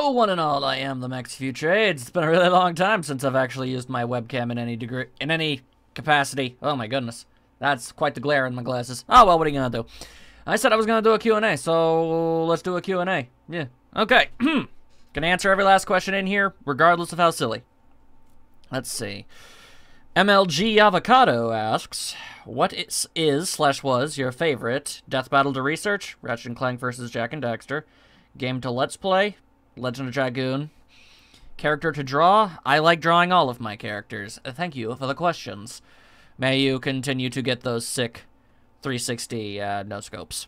Hello, one and all. I am the MaxOfFewTrades. It's been a really long time since I've actually used my webcam in any capacity. Oh my goodness, that's quite the glare in my glasses. Oh well, what are you gonna do? I said I was gonna do a Q&A, so let's do a Q&A. Yeah. Okay. Gonna answer every last question in here, regardless of how silly. Let's see. MLG Avocado asks, what is/was your favorite Death Battle to research? Ratchet & Clank vs. Jak and Daxter. Game to Let's Play? Legend of Dragoon. Character to draw? I like drawing all of my characters. Thank you for the questions. May you continue to get those sick 360 no-scopes.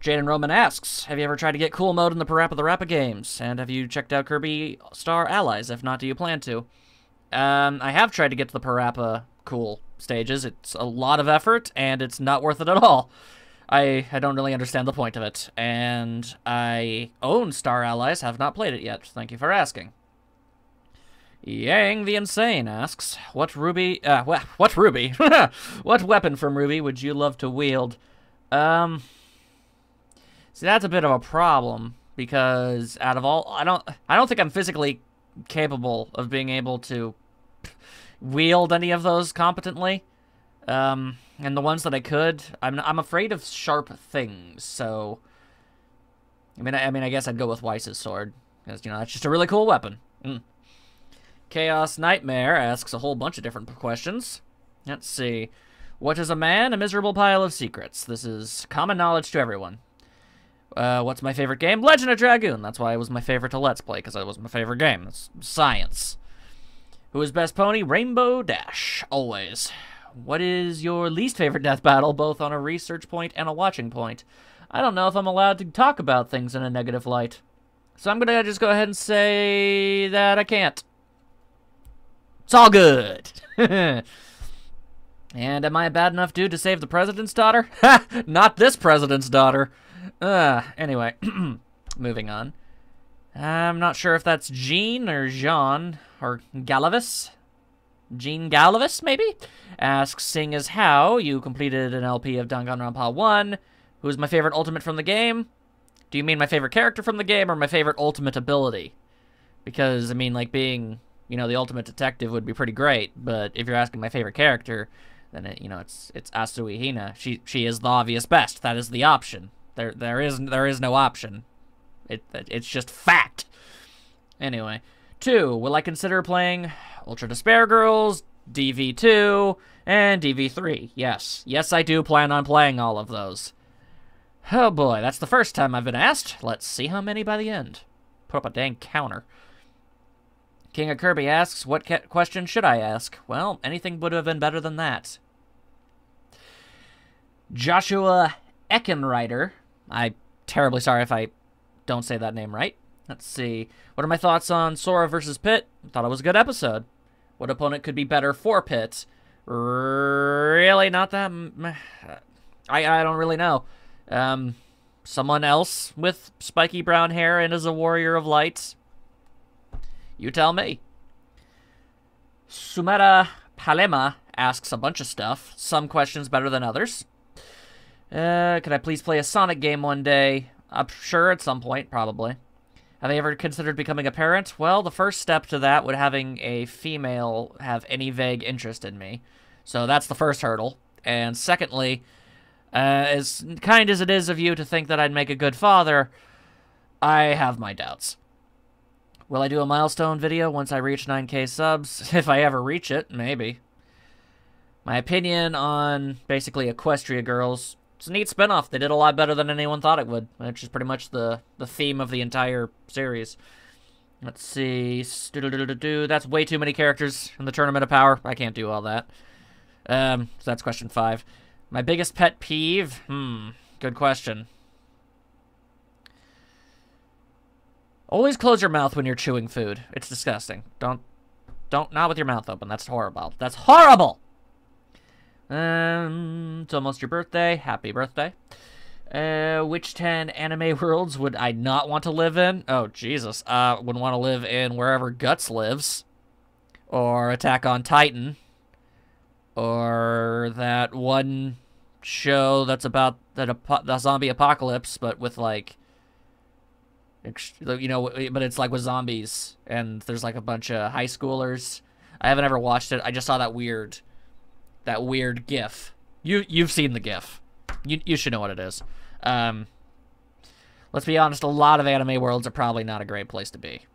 Jaden Roman asks, have you ever tried to get cool mode in the Parappa the Rappa games? And have you checked out Kirby Star Allies? If not, do you plan to? I have tried to get to the Parappa cool stages. It's a lot of effort, and it's not worth it at all. I don't really understand the point of it, and I own Star Allies, have not played it yet. Thank you for asking. Yang the Insane asks, what Ruby, what weapon from Ruby would you love to wield? See, that's a bit of a problem, because out of all, I don't think I'm physically capable of being able to wield any of those competently. And the ones that I could, I'm afraid of sharp things, so I mean, I guess I'd go with Weiss's sword, because, you know, that's just a really cool weapon. Chaos Nightmare asks a whole bunch of different questions. Let's see. What is a man? A miserable pile of secrets. This is common knowledge to everyone. What's my favorite game? Legend of Dragoon. That's why it was my favorite to Let's Play, because it was my favorite game. It's science. Who is best pony? Rainbow Dash. Always. What is your least favorite death battle, both on a research point and a watching point? I don't know if I'm allowed to talk about things in a negative light. So I'm gonna just go ahead and say that I can't. It's all good. And am I a bad enough dude to save the president's daughter? Ha! Not this president's daughter. Anyway, moving on. I'm not sure if that's Jean or Jean or Galavis. Jean Galavis, maybe? Asks, seeing as how you completed an LP of Danganronpa 1, who's my favorite ultimate from the game? Do you mean my favorite character from the game or my favorite ultimate ability? Because, I mean, like, being, you know, the ultimate detective would be pretty great, but if you're asking my favorite character, then, you know, it's Asui Hina. She is the obvious best. That is the option. There is no option. It's just fact. Anyway. 2. Will I consider playing Ultra Despair Girls, DV2, and DV3? Yes. Yes, I do plan on playing all of those. Oh boy, that's the first time I've been asked. Let's see how many by the end. Put up a dang counter. King of Kirby asks, what question should I ask? Well, anything would have been better than that. Joshua Eckenreiter. I'm terribly sorry if I don't say that name right. Let's see. What are my thoughts on Sora versus Pit? Thought it was a good episode. What opponent could be better for Pit? Really not that... I don't really know. Someone else with spiky brown hair and is a warrior of light? You tell me. Sumera Palema asks a bunch of stuff. Some questions better than others. Could I please play a Sonic game one day? I'm sure at some point, probably. Have I ever considered becoming a parent? Well, the first step to that would having a female have any vague interest in me. So that's the first hurdle. And secondly, as kind as it is of you to think that I'd make a good father, I have my doubts. Will I do a milestone video once I reach 9K subs? If I ever reach it, maybe. My opinion on basically Equestria Girls. It's a neat spinoff. They did a lot better than anyone thought it would, which is pretty much the theme of the entire series. Let's see. That's way too many characters in the Tournament of Power. I can't do all that. So that's question 5. My biggest pet peeve? Good question. Always close your mouth when you're chewing food. It's disgusting. Don't, not with your mouth open. That's horrible. That's horrible! It's almost your birthday. Happy birthday. Which 10 anime worlds would I not want to live in? Oh, Jesus. Would want to live in wherever Guts lives. Or Attack on Titan. Or that one show that's about the zombie apocalypse, but with, like, You know, but it's like with zombies, and there's like a bunch of high schoolers. I haven't ever watched it. I just saw that weird GIF. You've seen the GIF. You should know what it is. Let's be honest, a lot of anime worlds are probably not a great place to be.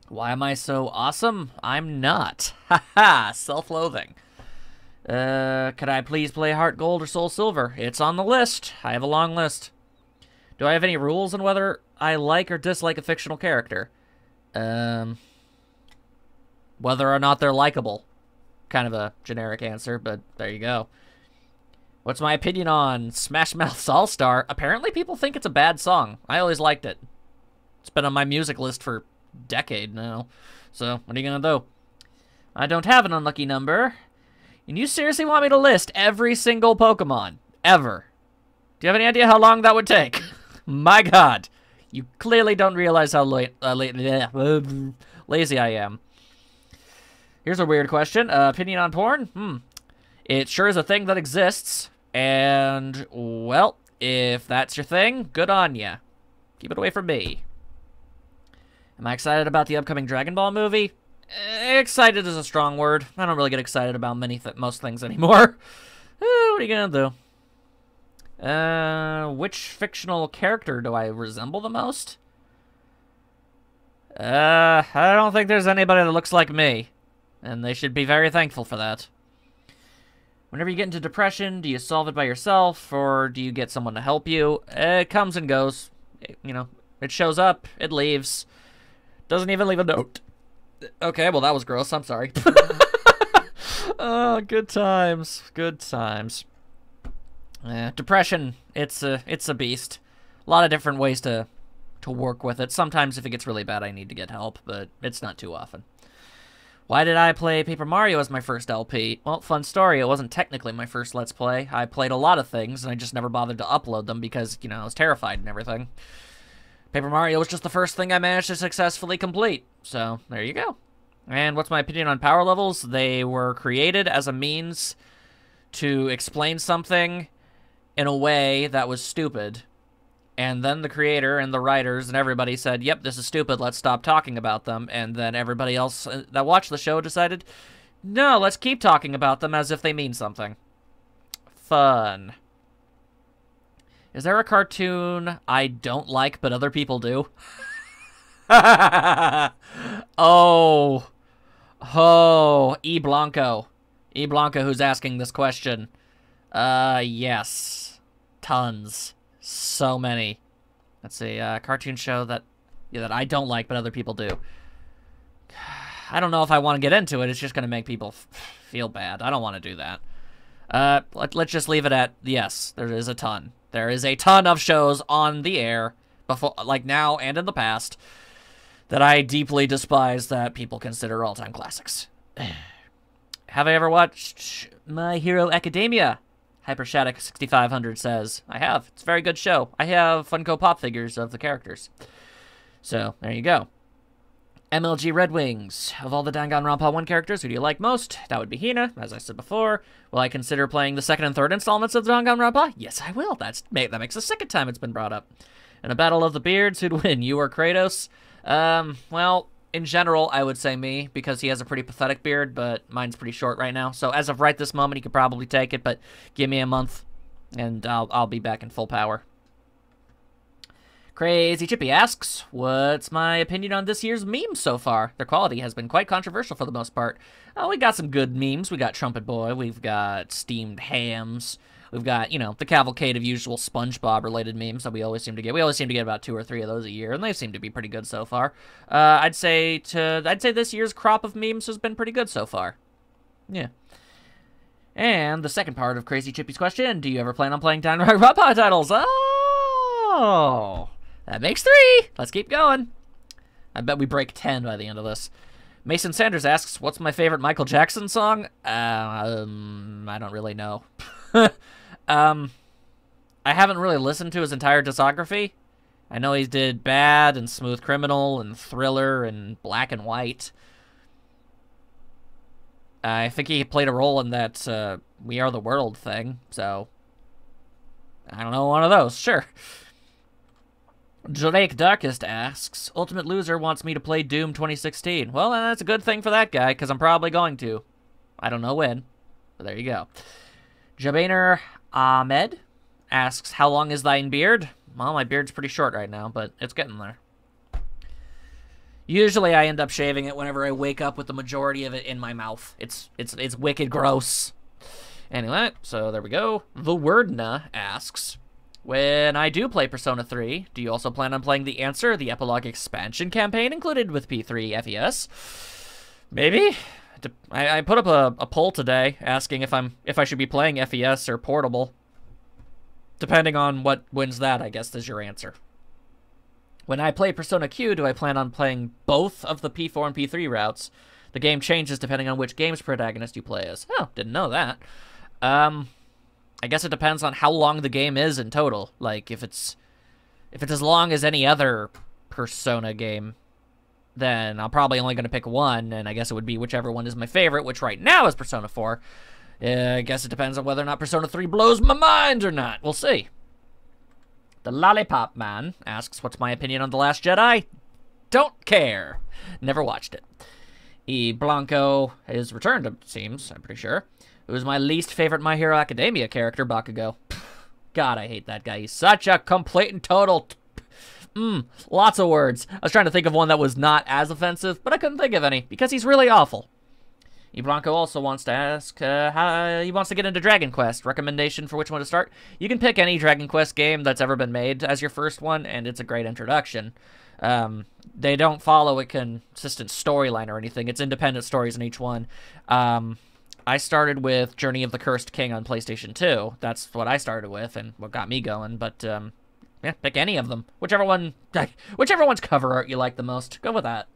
Why am I so awesome? I'm not. Haha, self-loathing. Could I please play Heart Gold or Soul Silver? It's on the list. I have a long list. Do I have any rules on whether I like or dislike a fictional character? Whether or not they're likable. Kind of a generic answer, but there you go. What's my opinion on Smash Mouth's All-Star? Apparently people think it's a bad song. I always liked it. It's been on my music list for a decade now. So, what are you gonna do? I don't have an unlucky number. And you seriously want me to list every single Pokemon? Ever? Do you have any idea how long that would take? My god. You clearly don't realize how lazy I am. Here's a weird question. Opinion on porn? It sure is a thing that exists. And, well, if that's your thing, good on ya. Keep it away from me. Am I excited about the upcoming Dragon Ball movie? Excited is a strong word. I don't really get excited about most things anymore. What are you gonna do? Which fictional character do I resemble the most? I don't think there's anybody that looks like me. And they should be very thankful for that. Whenever you get into depression, do you solve it by yourself, or do you get someone to help you? It comes and goes. You know, it shows up, it leaves. Doesn't even leave a note. Okay, well, that was gross. I'm sorry. Oh, good times. Good times. Depression, it's a beast. A lot of different ways to work with it. Sometimes if it gets really bad, I need to get help, but it's not too often. Why did I play Paper Mario as my first LP? Well, fun story. It wasn't technically my first Let's Play. I played a lot of things, and I just never bothered to upload them because, you know, I was terrified and everything. Paper Mario was just the first thing I managed to successfully complete. So, there you go. And what's my opinion on power levels? They were created as a means to explain something in a way that was stupid. And then the creator and the writers and everybody said, yep, this is stupid, let's stop talking about them. And then everybody else that watched the show decided, no, let's keep talking about them as if they mean something. Fun. Is there a cartoon I don't like but other people do? Oh, E. Blanco. E. Blanco who's asking this question. Yes. Tons. So many. Let's see, cartoon show that I don't like but other people do. I don't know if I want to get into it. It's just going to make people feel bad. I don't want to do that. Let's just leave it at yes, there is a ton. There is a ton of shows on the air, before, like now and in the past, that I deeply despise that people consider all-time classics. Have I ever watched My Hero Academia? Hypershatic 6500 says, I have. It's a very good show. I have Funko Pop figures of the characters. So, there you go. MLG Red Wings. Of all the Danganronpa 1 characters, who do you like most? That would be Hina, as I said before. Will I consider playing the second and third installments of Danganronpa? Yes, I will. That makes the second time it's been brought up. In a battle of the beards, who'd win, you or Kratos? Well, in general, I would say me, because he has a pretty pathetic beard, but mine's pretty short right now. So as of right this moment, he could probably take it, but give me a month, and I'll be back in full power. Crazy Chippy asks, what's my opinion on this year's memes so far? Their quality has been quite controversial for the most part. We got some good memes. We got Trumpet Boy. We've got Steamed Hams. We've got, you know, the cavalcade of usual SpongeBob-related memes that we always seem to get. We always seem to get about 2 or 3 of those a year, and they seem to be pretty good so far. I'd say this year's crop of memes has been pretty good so far. Yeah. And the second part of Crazy Chippy's question, do you ever plan on playing downright Rappa titles? Oh, that makes 3. Let's keep going. I bet we break 10 by the end of this. Mason Sanders asks, what's my favorite Michael Jackson song? I don't really know. I haven't really listened to his entire discography. I know he did Bad and Smooth Criminal and Thriller and Black and White. I think he played a role in that We Are the World thing, so I don't know, one of those, sure. Drake Darkest asks, Ultimate Loser wants me to play Doom 2016. Well, that's a good thing for that guy, because I'm probably going to. I don't know when, but there you go. Jabaner Ahmed asks, how long is thine beard? Well, my beard's pretty short right now, but it's getting there. Usually I end up shaving it whenever I wake up with the majority of it in my mouth. It's wicked gross. Anyway, so there we go. The Wordna asks, when I do play Persona 3, do you also plan on playing The Answer, the epilogue expansion campaign included with P3 FES? Maybe. I put up a poll today asking if I should be playing FES or Portable. Depending on what wins that, I guess, is your answer. When I play Persona Q, do I plan on playing both of the P4 and P3 routes? The game changes depending on which game's protagonist you play as. Oh, didn't know that. I guess it depends on how long the game is in total. Like, if it's as long as any other Persona game, then I'm probably only going to pick one, and I guess it would be whichever one is my favorite, which right now is Persona 4. I guess it depends on whether or not Persona 3 blows my mind or not. We'll see. The Lollipop Man asks, what's my opinion on The Last Jedi? Don't care. Never watched it. E. Blanco is returned, it seems, I'm pretty sure. It was my least favorite My Hero Academia character, Bakugo. God, I hate that guy. He's such a complete and total... lots of words. I was trying to think of one that was not as offensive, but I couldn't think of any, because he's really awful. E. Blanco also wants to ask how he wants to get into Dragon Quest. Recommendation for which one to start? You can pick any Dragon Quest game that's ever been made as your first one, and it's a great introduction. They don't follow a consistent storyline or anything. It's independent stories in each one. I started with Journey of the Cursed King on PlayStation 2. That's what I started with and what got me going, but yeah, pick any of them. Whichever one's cover art you like the most. Go with that.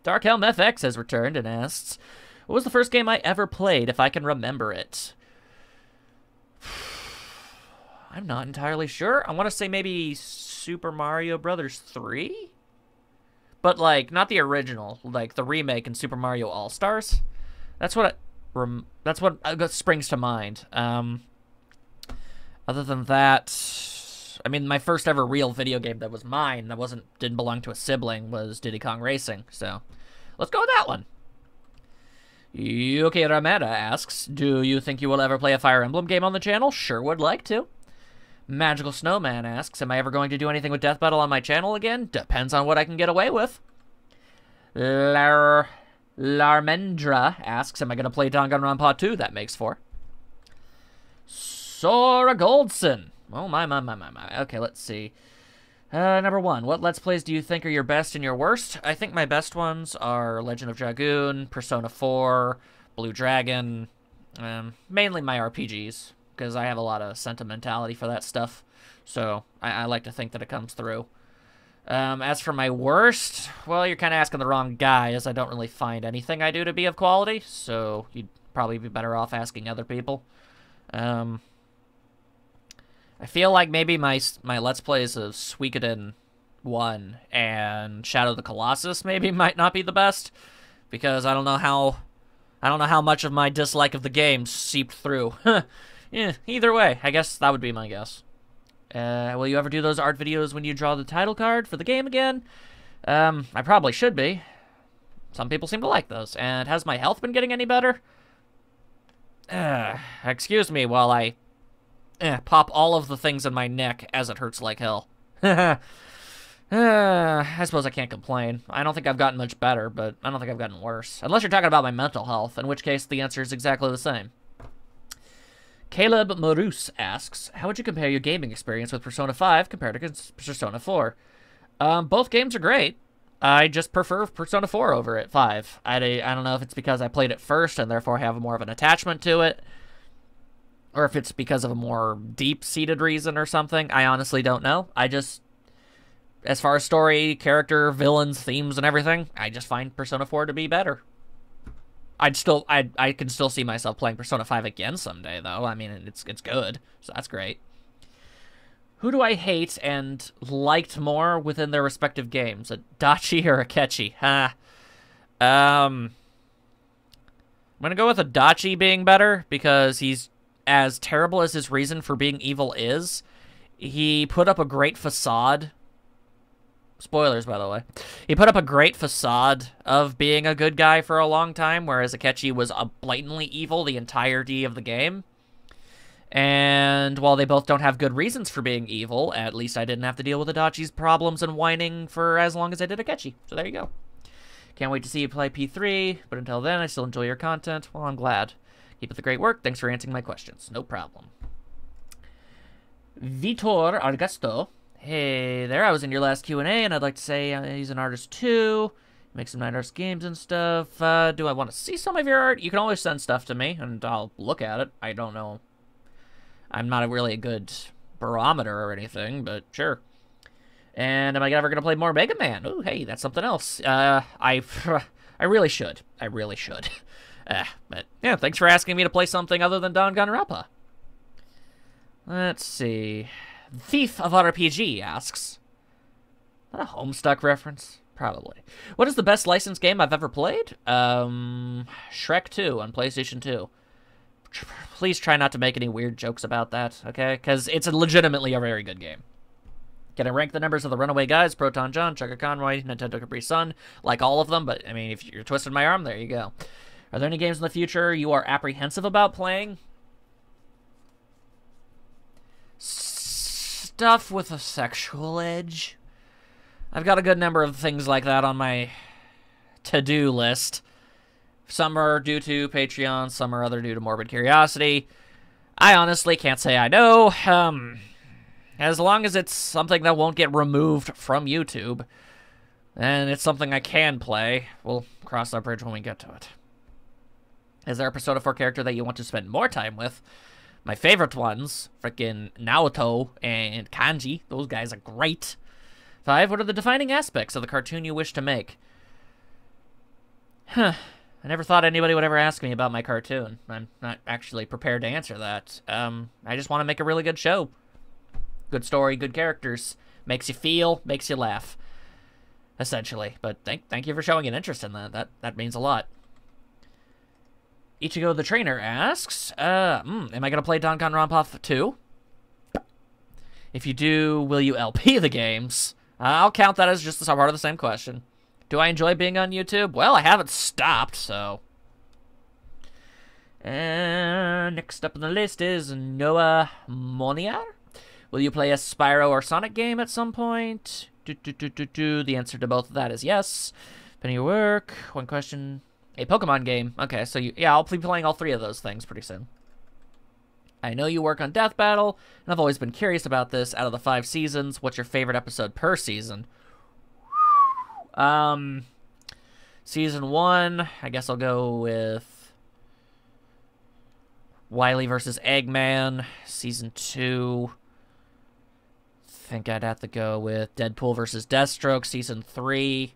Dark Helm FX has returned and asks, what was the first game I ever played, if I can remember it? I'm not entirely sure. I want to say maybe Super Mario Brothers 3? But, like, not the original. Like, the remake in Super Mario All-Stars. That's what springs to mind. Other than that, I mean, my first ever real video game that was mine, that didn't belong to a sibling, was Diddy Kong Racing. So, let's go with that one. Yuki Ramada asks, do you think you will ever play a Fire Emblem game on the channel? Sure would like to. Magical Snowman asks, am I ever going to do anything with Death Battle on my channel again? Depends on what I can get away with. Larmendra asks, am I going to play Danganronpa 2? That makes 4. Sora Goldson. Oh, my. Okay, let's see. Number 1, what Let's Plays do you think are your best and your worst? I think my best ones are Legend of Dragoon, Persona 4, Blue Dragon, mainly my RPGs, because I have a lot of sentimentality for that stuff, so I like to think that it comes through. As for my worst, well, you're kind of asking the wrong guy, as I don't really find anything I do to be of quality, so you'd probably be better off asking other people. I feel like maybe my Let's Plays of Suikoden 1 and Shadow of the Colossus maybe might not be the best, because I don't know how much of my dislike of the game seeped through. Yeah, either way, I guess that would be my guess. Will you ever do those art videos when you draw the title card for the game again? I probably should be. Some people seem to like those. And has my health been getting any better? Excuse me while I pop all of the things in my neck as it hurts like hell. I suppose I can't complain. I don't think I've gotten much better, but I don't think I've gotten worse. Unless you're talking about my mental health, in which case the answer is exactly the same. Caleb Marus asks, how would you compare your gaming experience with Persona 5 compared to Persona 4? Both games are great. I just prefer Persona 4 over it, 5. I don't know if it's because I played it first and therefore have more of an attachment to it, or if it's because of a more deep-seated reason or something. I honestly don't know. As far as story, character, villains, themes, and everything, I just find Persona 4 to be better. I can still see myself playing Persona 5 again someday, though. I mean, it's good, so that's great. Who do I hate and liked more within their respective games? A Dachi or a Akechi? I'm gonna go with a Dachi being better, because he's as terrible as his reason for being evil is. He put up a great facade Spoilers, by the way. He put up a great facade of being a good guy for a long time, whereas Akechi was blatantly evil the entirety of the game. And while they both don't have good reasons for being evil, at least I didn't have to deal with Adachi's problems and whining for as long as I did Akechi. So there you go. Can't wait to see you play P3, but until then, I still enjoy your content. Well, I'm glad. Keep up the great work. Thanks for answering my questions. No problem. Vitor Argasto. Hey there, I was in your last Q&A, and I'd like to say he's an artist too. Make some night arts games and stuff. Do I want to see some of your art? You can always send stuff to me, and I'll look at it. I don't know. I'm not really a good barometer or anything, but sure. And am I ever going to play more Mega Man? Ooh, hey, that's something else. I really should. I really should. But, yeah, thanks for asking me to play something other than Danganronpa. Let's see. Thief of RPG asks. Is that a Homestuck reference? Probably. What is the best licensed game I've ever played? Shrek 2 on PlayStation 2. Please try not to make any weird jokes about that, okay? Because it's legitimately a very good game. Can I rank the members of the Runaway Guys? Proton John, Chugga Conroy, Nintendo Capri Sun, like all of them, but, I mean, if you're twisting my arm, there you go. Are there any games in the future you are apprehensive about playing? Stuff with a sexual edge. I've got a good number of things like that on my to-do list. Some are due to Patreon, some are other due to morbid curiosity. I honestly can't say I know. As long as it's something that won't get removed from YouTube, and it's something I can play, we'll cross that bridge when we get to it. Is there a Persona 4 character that you want to spend more time with? My favorite ones, frickin' Naoto and Kanji. Those guys are great. 5, what are the defining aspects of the cartoon you wish to make? Huh. I never thought anybody would ever ask me about my cartoon. I'm not actually prepared to answer that. I just want to make a really good show. Good story, good characters. Makes you feel, makes you laugh. Essentially. But thank you for showing an interest in that. That means a lot. Ichigo the Trainer asks, am I going to play Danganronpa 2? If you do, will you LP the games? I'll count that as just a part of the same question. Do I enjoy being on YouTube? Well, I haven't stopped, so. Next up on the list is Noah Moniar. Will you play a Spyro or Sonic game at some point? The answer to both of that is yes. Depending on your work. One question. A Pokemon game. Okay, so yeah, I'll be playing all 3 of those things pretty soon. I know you work on Death Battle, and I've always been curious about this. Out of the 5 seasons, what's your favorite episode per season? Season 1, I guess I'll go with Wily versus Eggman. Season 2, think I'd have to go with Deadpool versus Deathstroke. Season 3,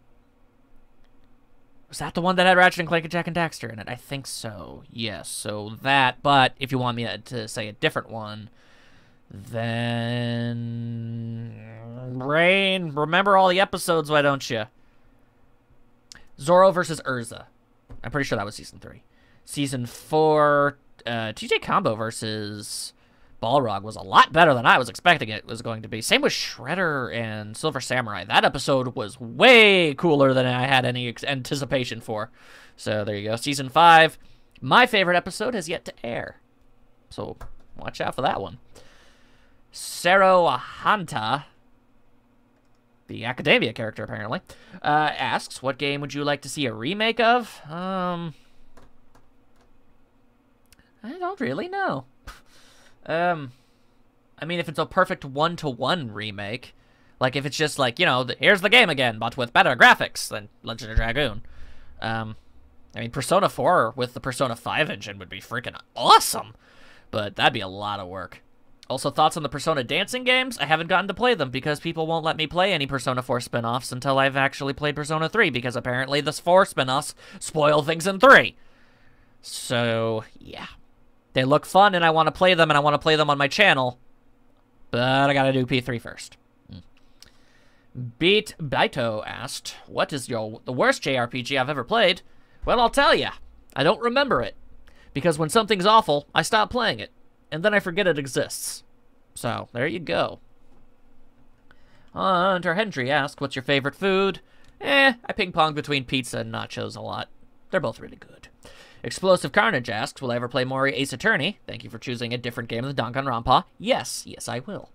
was that the one that had Ratchet and Clank and Jak and Daxter in it? I think so. Yes, so that, but if you want me to say a different one, then Rain, remember all the episodes, why don't you? Zoro versus Urza. I'm pretty sure that was Season 3. Season 4, TJ Combo versus Balrog was a lot better than I was expecting it was going to be. Same with Shredder and Silver Samurai. That episode was way cooler than I had any anticipation for. So there you go. Season 5, my favorite episode has yet to air. So watch out for that one. Sero Hanta, the Academia character, apparently, asks, what game would you like to see a remake of? I don't really know. I mean, if it's a perfect one-to-one remake, like if it's just like, you know, here's the game again, but with better graphics than Legend of Dragoon. I mean, Persona 4 with the Persona 5 engine would be freaking awesome, but that'd be a lot of work. Also, thoughts on the Persona dancing games? I haven't gotten to play them because people won't let me play any Persona 4 spin-offs until I've actually played Persona 3, because apparently the 4 spin-offs spoil things in 3. So, yeah. They look fun, and I want to play them, and I want to play them on my channel, but I gotta do P3 first. Beat Baito asked, what is the worst JRPG I've ever played? Well, I'll tell ya. I don't remember it, because when something's awful, I stop playing it. And then I forget it exists. So, there you go. Hunter Hendry asks, what's your favorite food? I ping-pong between pizza and nachos a lot. They're both really good. Explosive Carnage asks, will I ever play more Ace Attorney? Thank you for choosing a different game than Danganronpa. Yes, I will.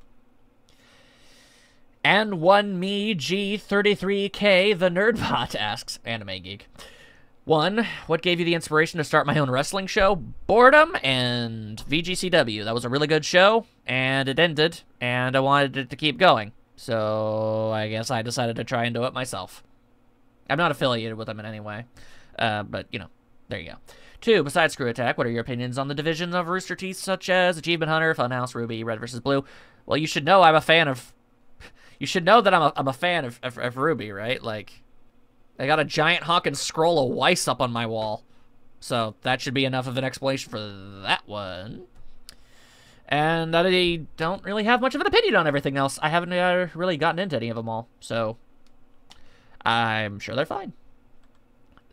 And one me G33K, the Nerdbot, asks, Anime Geek. 1, what gave you the inspiration to start my own wrestling show? Boredom and VGCW. That was a really good show, and it ended, and I wanted it to keep going. So I guess I decided to try and do it myself. I'm not affiliated with them in any way, but, you know, there you go. 2, besides Screw Attack, what are your opinions on the divisions of Rooster Teeth, such as Achievement Hunter, Funhouse, Ruby, Red vs. Blue? Well, you should know I'm a fan of... You should know that I'm a fan of Ruby, right? Like, I got a giant honking scroll of Weiss up on my wall. So that should be enough of an explanation for that one. And I don't really have much of an opinion on everything else. I haven't really gotten into any of them all. So I'm sure they're fine.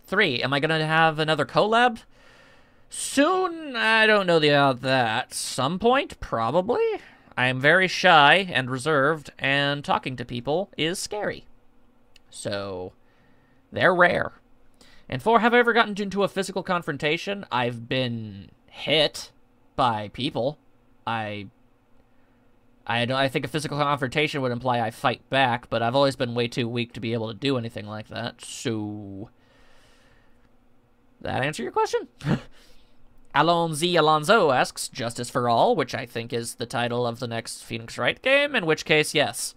3, am I going to have another collab? Soon? I don't know about that. Some point? Probably. I am very shy and reserved, and talking to people is scary. So, they're rare. And 4, have I ever gotten into a physical confrontation? I've been hit by people. I think a physical confrontation would imply I fight back, but I've always been way too weak to be able to do anything like that. So, that answer your question? Alonzo asks, Justice for All, which I think is the title of the next Phoenix Wright game, in which case, yes.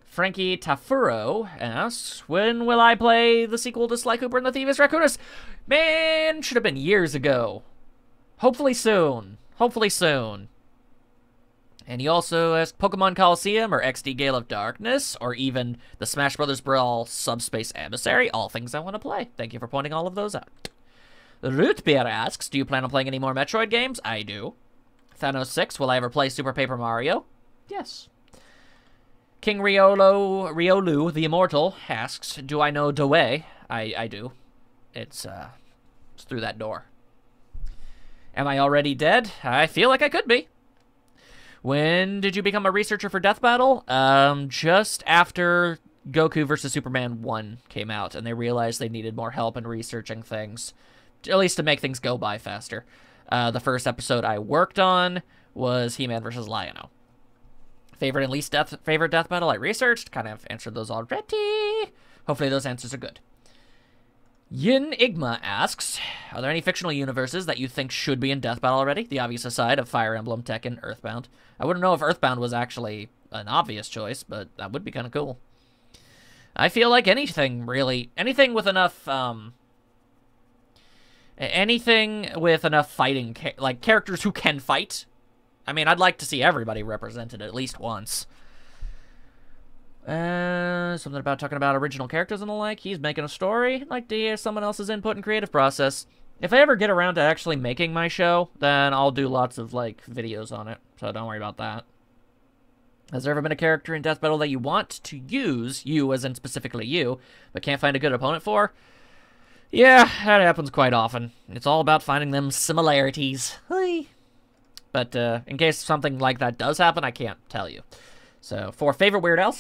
Frankie Tafuro asks, when will I play the sequel to Sly Cooper and the Thieves Raccoonus? Man, should have been years ago. Hopefully soon. Hopefully soon. And he also asks, Pokemon Coliseum or XD Gale of Darkness, or even the Smash Bros. Brawl Subspace Emissary, all things I want to play. Thank you for pointing all of those out. Rootbeer asks, do you plan on playing any more Metroid games? I do. Thanos6, will I ever play Super Paper Mario? Yes. King Riolu the Immortal asks, do I know Dewey? I do. It's through that door. Am I already dead? I feel like I could be. When did you become a researcher for Death Battle? Just after Goku vs. Superman 1 came out, and they realized they needed more help in researching things. At least to make things go by faster. The first episode I worked on was He-Man vs. Lion-O. Favorite and least favorite death battle I researched? Kind of answered those already. Hopefully those answers are good. Yin Igma asks, are there any fictional universes that you think should be in Death Battle already? The obvious aside of Fire Emblem, Tekken, Earthbound. I wouldn't know if Earthbound was actually an obvious choice, but that would be kind of cool. I feel like anything, really. Anything with enough, anything with enough fighting, like characters who can fight. I mean, I'd like to see everybody represented at least once. Something about talking about original characters and the like. He's making a story. I'd like to hear someone else's input and creative process. If I ever get around to actually making my show, then I'll do lots of, like, videos on it. So don't worry about that. Has there ever been a character in Death Battle that you want to use, you as in specifically you, but can't find a good opponent for? Yeah, that happens quite often. It's all about finding them similarities. But in case something like that does happen, I can't tell you. So, for favorite Weird Al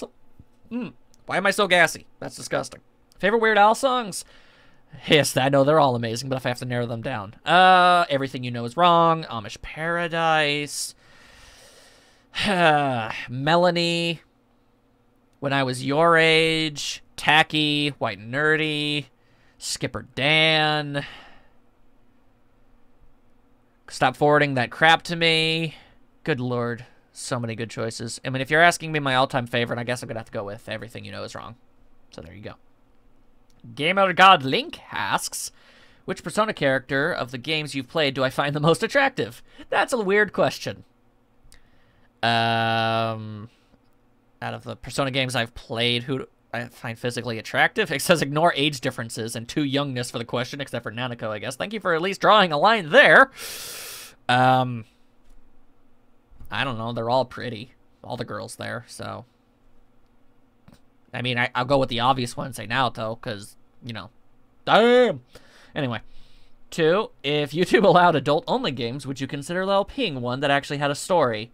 why am I so gassy? That's disgusting. Favorite Weird Al songs? Yes, I know they're all amazing, but if I have to narrow them down. Everything You Know Is Wrong, Amish Paradise, Melanie, When I Was Your Age, Tacky, White and Nerdy, Skipper Dan, Stop Forwarding That Crap to Me. Good lord, so many good choices. I mean, if you're asking me my all-time favorite, I guess I'm gonna have to go with Everything You Know Is Wrong. So there you go. Gamer God Link asks, which Persona character of the games you've played do I find the most attractive? That's a weird question. Out of the Persona games I've played, who do I find physically attractive? It says ignore age differences and too youngness for the question, except for Nanako, I guess. Thank you for at least drawing a line there. I don't know. They're all pretty. All the girls there, so. I mean, I'll go with the obvious one and say Naoto, because, you know. Damn! Anyway. 2, if YouTube allowed adult-only games, would you consider LPing one that actually had a story?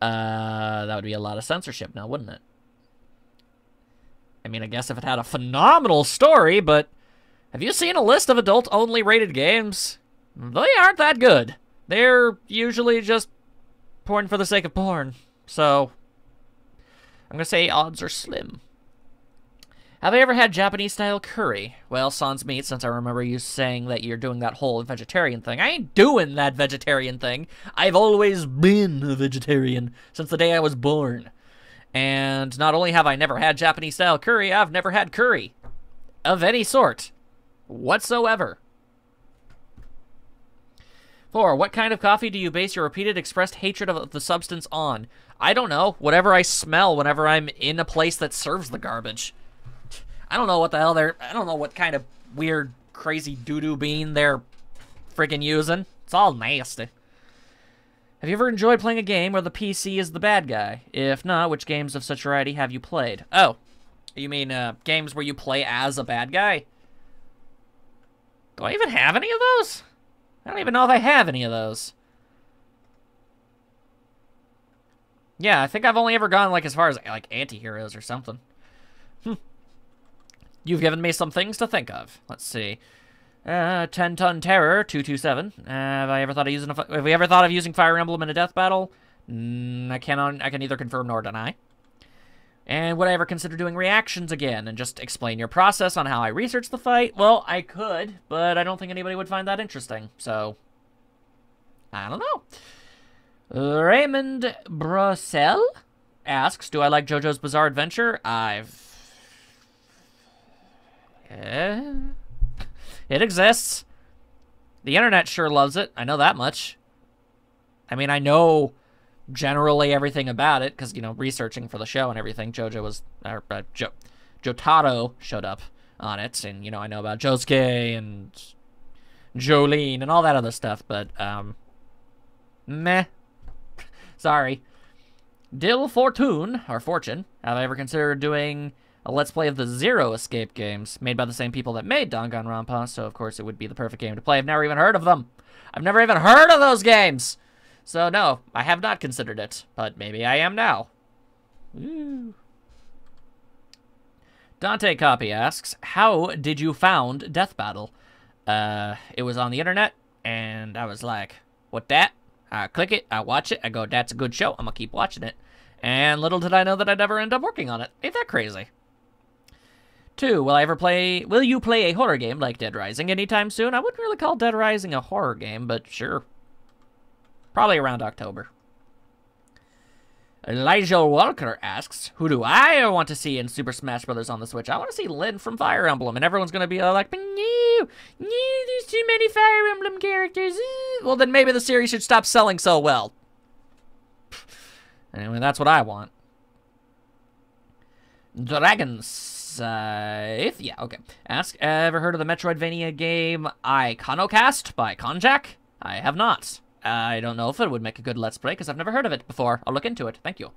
That would be a lot of censorship now, wouldn't it? I mean, I guess if it had a phenomenal story, but have you seen a list of adult-only rated games? They aren't that good. They're usually just porn for the sake of porn. So, I'm going to say odds are slim. Have I ever had Japanese-style curry? Well, sans meat, since I remember you saying that you're doing that whole vegetarian thing. I ain't doing that vegetarian thing. I've always been a vegetarian since the day I was born. And not only have I never had Japanese-style curry, I've never had curry of any sort whatsoever. 4. What kind of coffee do you base your repeated expressed hatred of the substance on? I don't know. Whatever I smell whenever I'm in a place that serves the garbage. I don't know what the hell I don't know what kind of weird, crazy doo-doo bean they're freaking using. It's all nasty. Have you ever enjoyed playing a game where the PC is the bad guy? If not, which games of such variety have you played? Oh, you mean games where you play as a bad guy? Do I even have any of those? I don't even know if I have any of those. Yeah, I think I've only ever gone, like, as far as, like, anti-heroes or something. You've given me some things to think of. Let's see. 10-Ton Terror 227. Have we ever thought of using Fire Emblem in a death battle? I can neither confirm nor deny. And would I ever consider doing reactions again and just explain your process on how I research the fight? Well, I could, but I don't think anybody would find that interesting. So, I don't know. Raymond Brussel asks, do I like JoJo's Bizarre Adventure? It exists. The internet sure loves it. I know that much. I mean, I know generally everything about it because, you know, researching for the show and everything, Jotaro showed up on it, and, you know, I know about Josuke and Jolene and all that other stuff, but, meh. Sorry. Dill Fortune, or Fortune, have I ever considered doing a Let's Play of the Zero Escape games, made by the same people that made Danganronpa, so of course it would be the perfect game to play. I've never even heard of them. I've never even heard of those games! So no, I have not considered it, but maybe I am now. Woo. Dante Copy asks, how did you found Death Battle? It was on the internet, and I was like, what that? I click it, I watch it, I go, that's a good show, I'm gonna keep watching it. And little did I know that I'd ever end up working on it. Ain't that crazy? 2, will you play a horror game like Dead Rising anytime soon? I wouldn't really call Dead Rising a horror game, but sure. Probably around October. Elijah Walker asks, who do I want to see in Super Smash Bros. On the Switch? I want to see Lyn from Fire Emblem, and everyone's going to be all like, no, there's too many Fire Emblem characters. Well, then maybe the series should stop selling so well. Anyway, that's what I want. Dragon Scythe, yeah, okay. Ask, ever heard of the Metroidvania game Iconocast by Konjac? I have not. I don't know if it would make a good Let's Play, because I've never heard of it before. I'll look into it. Thank you.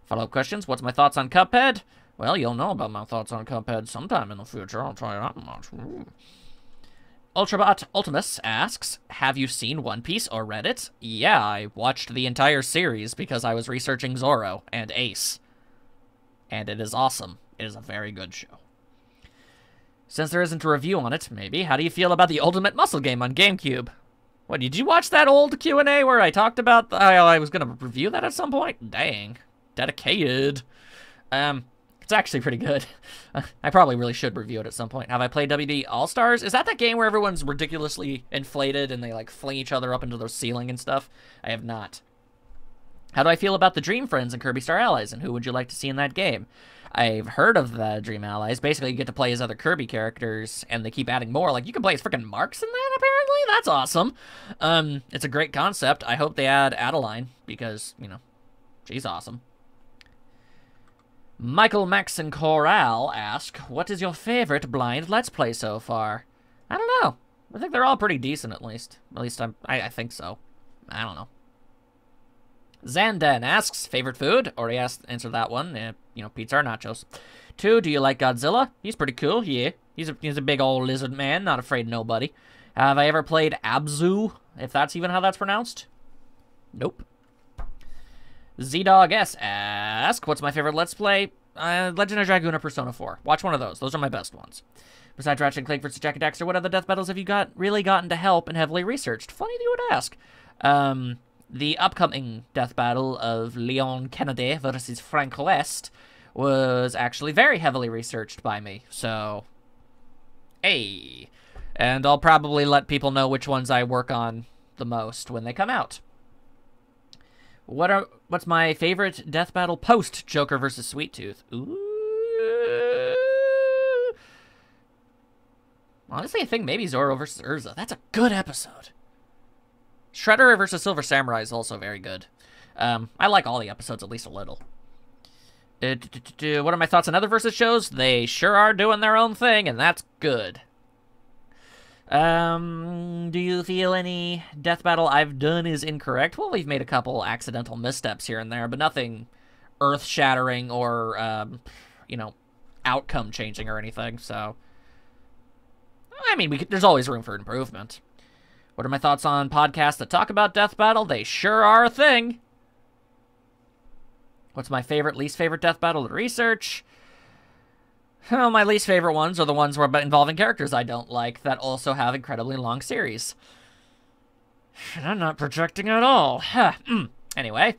Follow-up questions. What's my thoughts on Cuphead? Well, you'll know about my thoughts on Cuphead sometime in the future. I'll try that much. Ultrabot Ultimus asks, have you seen One Piece or read it? Yeah, I watched the entire series because I was researching Zoro and Ace. And it is awesome. It is a very good show. Since there isn't a review on it, maybe, how do you feel about the Ultimate Muscle game on GameCube? What, did you watch that old Q&A where I talked about I was going to review that at some point? Dang. Dedicated. It's actually pretty good. I probably really should review it at some point. Have I played WD All-Stars? Is that game where everyone's ridiculously inflated and they, like, fling each other up into the ceiling and stuff? I have not. How do I feel about the Dream Friends and Kirby Star Allies, and who would you like to see in that game? I've heard of the Dream Allies. Basically, you get to play as other Kirby characters, and they keep adding more. Like, you can play as freaking Marks in that, apparently? That's awesome. It's a great concept. I hope they add Adeline, because, you know, she's awesome. Michael Maxon Corral asks, what is your favorite blind Let's Play so far? I don't know. I think they're all pretty decent, at least. At least I think so. I don't know. Zandan asks, favorite food? Already answered that one. You know, pizza or nachos. 2, do you like Godzilla? He's pretty cool, yeah. He's a big old lizard man, not afraid of nobody. Have I ever played Abzu, if that's even how that's pronounced? Nope. Z-Dog S asks, what's my favorite Let's Play? Legend of Dragoon or Persona 4. Watch one of those. Those are my best ones. Besides Ratchet and Clank versus Jack and Daxter, what other death battles have you really gotten to help and heavily researched? Funny that you would ask. The upcoming death battle of Leon Kennedy versus Frank West was actually very heavily researched by me. So, hey. And I'll probably let people know which ones I work on the most when they come out. What's my favorite death battle post Joker versus Sweet Tooth? Ooh. Honestly, I think maybe Zoro versus Urza. That's a good episode. Shredder versus Silver Samurai is also very good. I like all the episodes at least a little. What are my thoughts on other versus shows? They sure are doing their own thing, and that's good. Do you feel any death battle I've done is incorrect? Well, we've made a couple accidental missteps here and there, but nothing earth-shattering or, you know, outcome-changing or anything, so... I mean, there's always room for improvement. What are my thoughts on podcasts that talk about death battle? They sure are a thing. What's my least favorite death battle to research? Well, my least favorite ones are the ones where involving characters I don't like that also have incredibly long series. I'm not projecting at all. Anyway,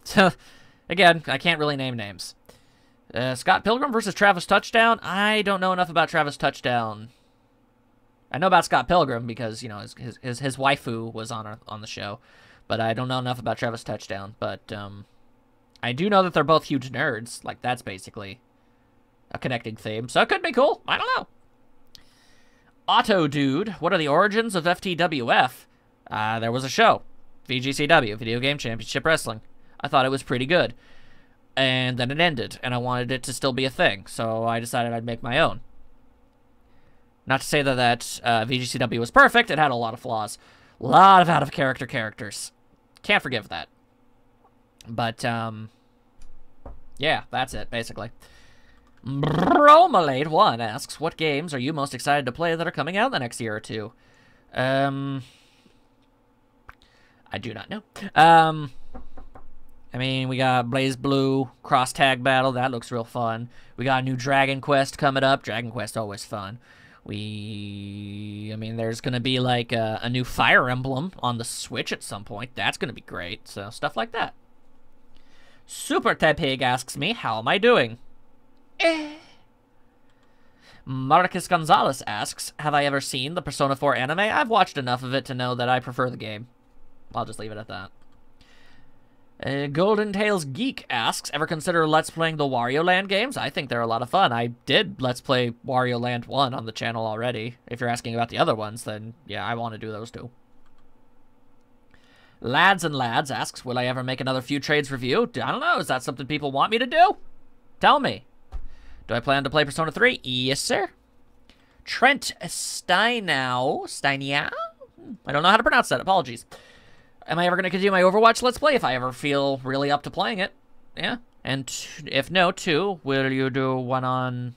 again, I can't really name names. Scott Pilgrim versus Travis Touchdown. I don't know enough about Travis Touchdown. I know about Scott Pilgrim because, you know, his waifu was on the show, but I don't know enough about Travis Touchdown. But I do know that they're both huge nerds. Like, that's basically a connecting theme, so it could be cool. I don't know. Auto Dude, what are the origins of FTWF? There was a show, VGCW, Video Game Championship Wrestling. I thought it was pretty good, and then it ended, and I wanted it to still be a thing, so I decided I'd make my own. Not to say that VGCW was perfect. It had a lot of flaws. A lot of out-of-character characters. Can't forgive that. But, yeah, that's it, basically. Bromalade1 asks, what games are you most excited to play that are coming out in the next year or two? I do not know. I mean, we got Blaze Blue, Cross Tag Battle. That looks real fun. We got a new Dragon Quest coming up. Dragon Quest, always fun. I mean, there's going to be, like, a new Fire Emblem on the Switch at some point. That's going to be great. So, stuff like that. Super Tepig asks me, how am I doing? Marcus Gonzalez asks, have I ever seen the Persona 4 anime? I've watched enough of it to know that I prefer the game. I'll just leave it at that. Golden Tales Geek asks, ever consider Let's Playing the Wario Land games? I think they're a lot of fun. I did Let's Play Wario Land 1 on the channel already. If you're asking about the other ones, then yeah, I want to do those too. Lads and Lads asks, will I ever make another Few Trades review? I don't know. Is that something people want me to do? Tell me. Do I plan to play Persona 3? Yes, sir. Trent Steinau? I don't know how to pronounce that. Apologies. Am I ever going to continue my Overwatch Let's Play if I ever feel really up to playing it? Yeah. And if no, too, will you do one on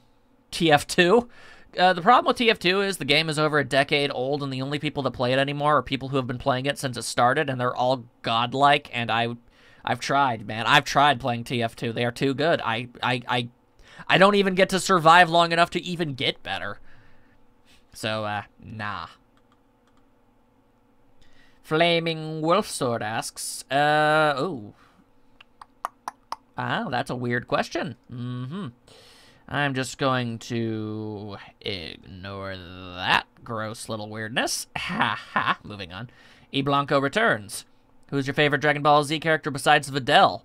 TF2? The problem with TF2 is the game is over a decade old, and the only people that play it anymore are people who have been playing it since it started, and they're all godlike, and I've tried, man. I've tried playing TF2. They are too good. I don't even get to survive long enough to even get better. So, nah. Flaming Wolfsword asks, oh. Ah, that's a weird question. I'm just going to ignore that gross little weirdness. Ha ha. Moving on. E. Blanco returns. Who's your favorite Dragon Ball Z character besides Videl?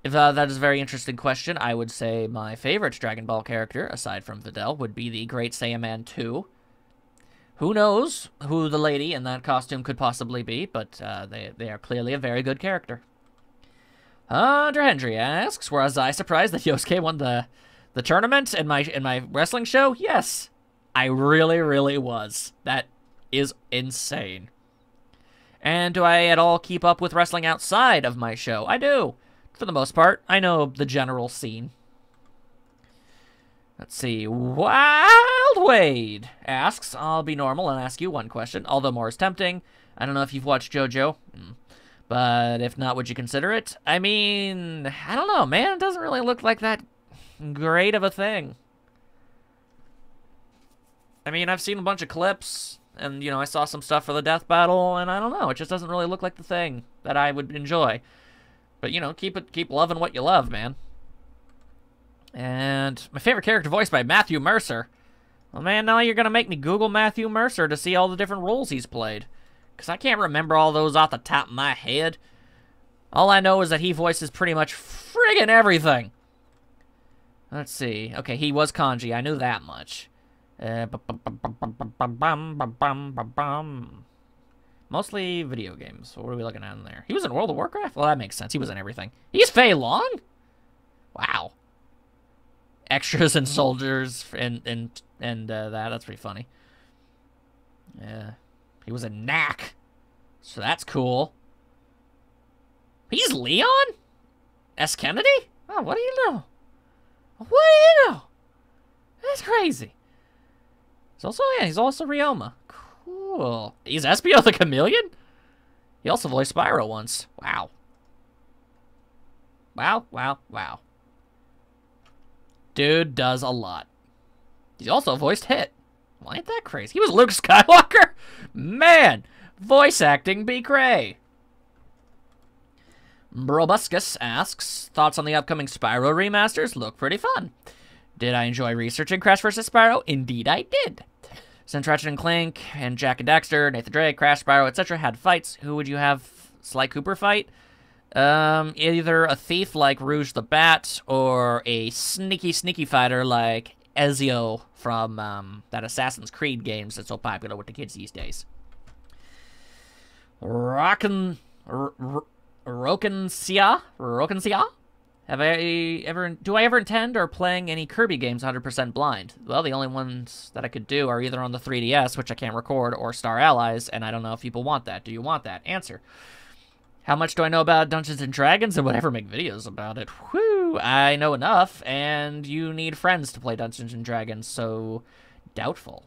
If that is a very interesting question, I would say my favorite Dragon Ball character, aside from Videl, would be the Great Saiyaman 2. Who knows who the lady in that costume could possibly be, but they are clearly a very good character. Hunter Hendry asks, was I surprised that Yosuke won the tournament in my wrestling show? Yes, I really, really was. That is insane. And do I at all keep up with wrestling outside of my show? I do. For the most part, I know the general scene. Let's see. Wild Wade asks, I'll be normal and ask you one question, although more is tempting. I don't know if you've watched JoJo, but if not, would you consider it? I mean, I don't know, man. It doesn't really look like that great of a thing. I mean, I've seen a bunch of clips, and, you know, I saw some stuff for the death battle, and I don't know, it just doesn't really look like the thing that I would enjoy. But, you know, keep loving what you love, man. And my favorite character voiced by Matthew Mercer. Well, man, now you're going to make me Google Matthew Mercer to see all the different roles he's played. Because I can't remember all those off the top of my head. All I know is that he voices pretty much friggin' everything. Let's see. Okay, he was Kanji. I knew that much. Mostly video games. What are we looking at in there? He was in World of Warcraft? Well, that makes sense. He was in everything. He's Fei Long? Wow. Extras and soldiers and that's pretty funny. Yeah. He was a Knack. So that's cool. He's Leon? S. Kennedy? Oh, what do you know? What do you know? That's crazy. He's also Ryoma. Cool. He's Espio the Chameleon? He also voiced Spyro once. Wow. Wow, wow, wow. Dude does a lot. He's also voiced Hit. Why ain't that crazy? He was Luke Skywalker? Man, voice acting be cray. Brobuscus asks, thoughts on the upcoming Spyro remasters? Look pretty fun. Did I enjoy researching Crash vs. Spyro? Indeed I did. Since Ratchet and Clank and Jak and Daxter, Nathan Drake, Crash, Spyro, etc. had fights, who would you have Sly Cooper fight? Either a thief like Rouge the Bat, or a sneaky fighter like Ezio from that Assassin's Creed games that's so popular with the kids these days. Rokensia? Do I ever intend or playing any Kirby games 100% blind? Well, the only ones that I could do are either on the 3DS, which I can't record, or Star Allies, and I don't know if people want that. Do you want that? Answer. How much do I know about Dungeons & Dragons? And would ever make videos about it? Whew, I know enough, and you need friends to play Dungeons & Dragons, so doubtful.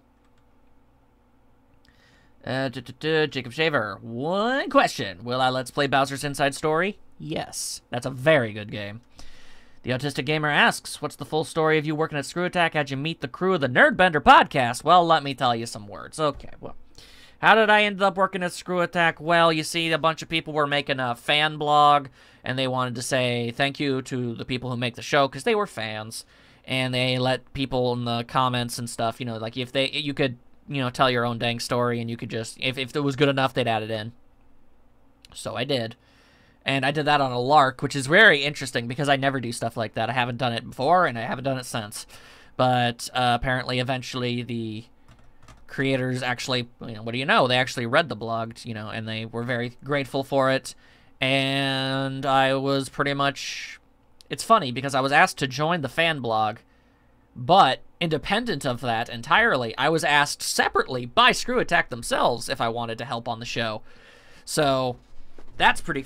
Jacob Shaver, one question. Will I Let's Play Bowser's Inside Story? Yes. That's a very good game. The Autistic Gamer asks, what's the full story of you working at Screw Attack? How'd you meet the crew of the Nerdbender podcast? Well, let me tell you some words. Okay, well. How did I end up working at Screw Attack? Well, you see, a bunch of people were making a fan blog, and they wanted to say thank you to the people who make the show, because they were fans, and they let people in the comments and stuff, you know, like, if you could, you know, tell your own dang story, and you could just, if it was good enough, they'd add it in. So I did. And I did that on a lark, which is very interesting, because I never do stuff like that. I haven't done it before, and I haven't done it since. But apparently, eventually, the creators actually, you know, what do you know? They actually read the blog, you know, and they were very grateful for it. And I was pretty much, it's funny because I was asked to join the fan blog, but independent of that entirely, I was asked separately by Screw Attack themselves if I wanted to help on the show. So that's pretty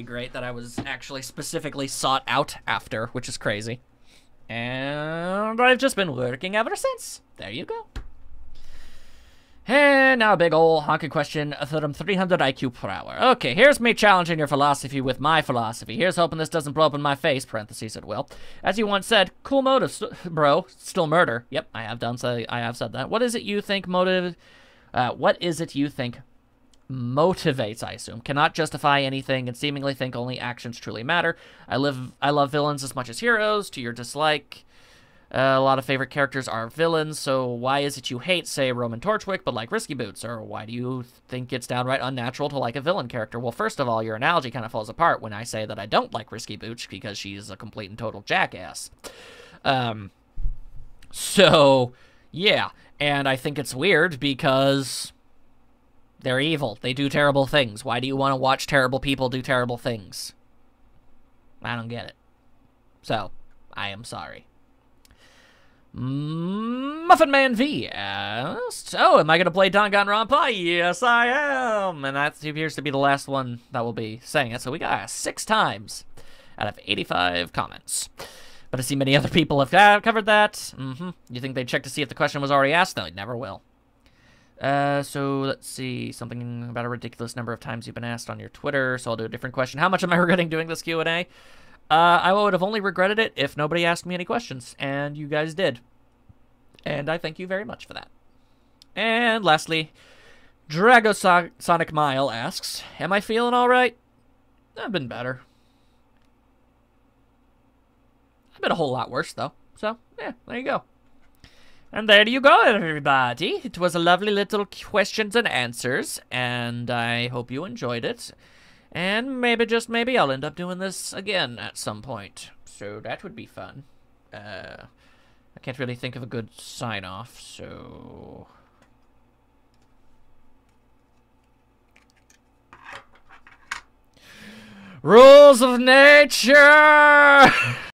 great that I was actually specifically sought out after, which is crazy. And I've just been working ever since. There you go. And now a big ol' honking question from 300 IQ per hour. Okay, here's me challenging your philosophy with my philosophy. Here's hoping this doesn't blow up in my face, parentheses it will. As you once said, cool motive, bro, still murder. Yep, I have said that. What is it you think motivates, I assume, cannot justify anything and seemingly think only actions truly matter. I love villains as much as heroes, to your dislike. A lot of favorite characters are villains, so why is it you hate, say, Roman Torchwick, but like Risky Boots? Or why do you think it's downright unnatural to like a villain character? Well, first of all, your analogy kind of falls apart when I say that I don't like Risky Boots because she's a complete and total jackass. So, yeah, and I think it's weird because they're evil. They do terrible things. Why do you want to watch terrible people do terrible things? I don't get it. So, I am sorry. Muffin Man V asked, oh, am I going to play Danganronpa? Yes, I am. And that appears to be the last one that will be saying it. So we got 6 times out of 85 comments. But I see many other people have covered that. You think they'd check to see if the question was already asked? No, it never will. So let's see. Something about a ridiculous number of times you've been asked on your Twitter. So I'll do a different question. How much am I regretting doing this Q&A? I would have only regretted it if nobody asked me any questions, and you guys did. And I thank you very much for that. And lastly, Dragosonic Mile asks, am I feeling alright? I've been better. I've been a whole lot worse, though. So, yeah, there you go. And there you go, everybody. It was a lovely little questions and answers, and I hope you enjoyed it. And maybe, just maybe, I'll end up doing this again at some point. So that would be fun. I can't really think of a good sign-off, so... Rules of nature!